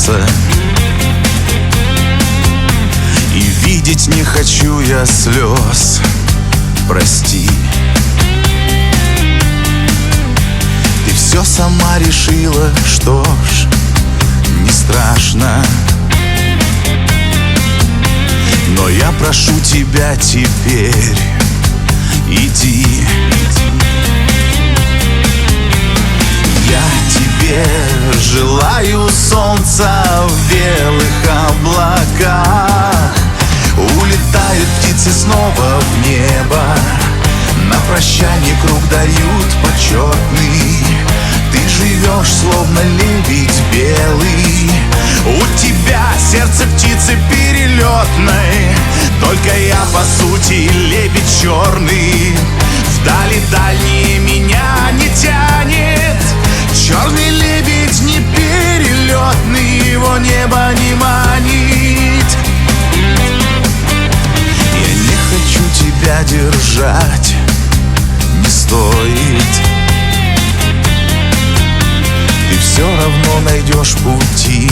солнца, и видеть не хочу я слез. Прости, ты все сама решила, что ж, не страшно. Но я прошу тебя теперь, иди. Я тебе желаю солнца в белых облаках. Улетают птицы снова в небо, на прощание круг дают почетный. Ты живешь, словно лебедь белый. У тебя сердце птицы перелетной, только я по сути лебедь черный. Вдали дальние меня не тянет, черный лебедь не перелетный, его небо не манит. Я не хочу тебя держать, не стоит. Ты все равно найдешь пути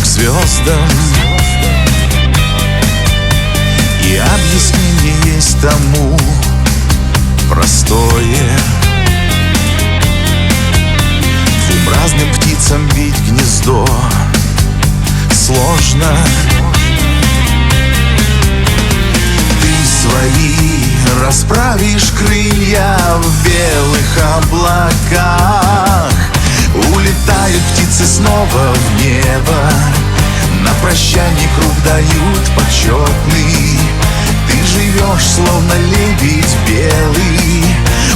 к звездам, и объяснение есть тому простое. Двум разным птицам бить гнездо сложно. Ты свои расправишь крылья в белых облаках. Улетают птицы снова в небо, на прощание круг дают почетный. Ты живешь, словно лебедь белый.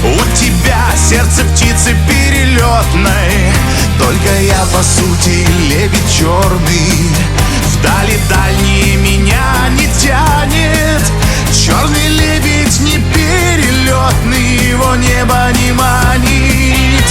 У тебя сердце птицы перелетной, только я по сути лебедь черный. Вдали дальние меня не тянет, черный лебедь не перелетный, его небо не манит.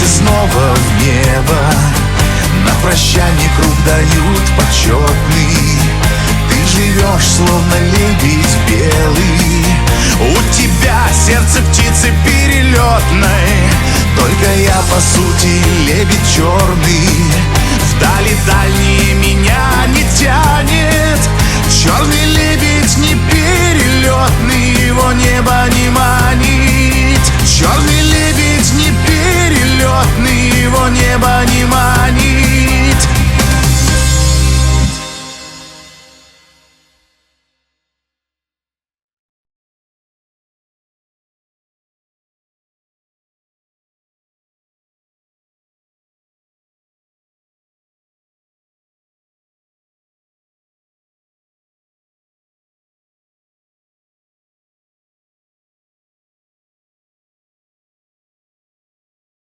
Снова в небо, на прощание круг дают почетный. Ты живешь, словно лебедь белый. У тебя сердце птицы перелетной, только я по сути лебедь черный.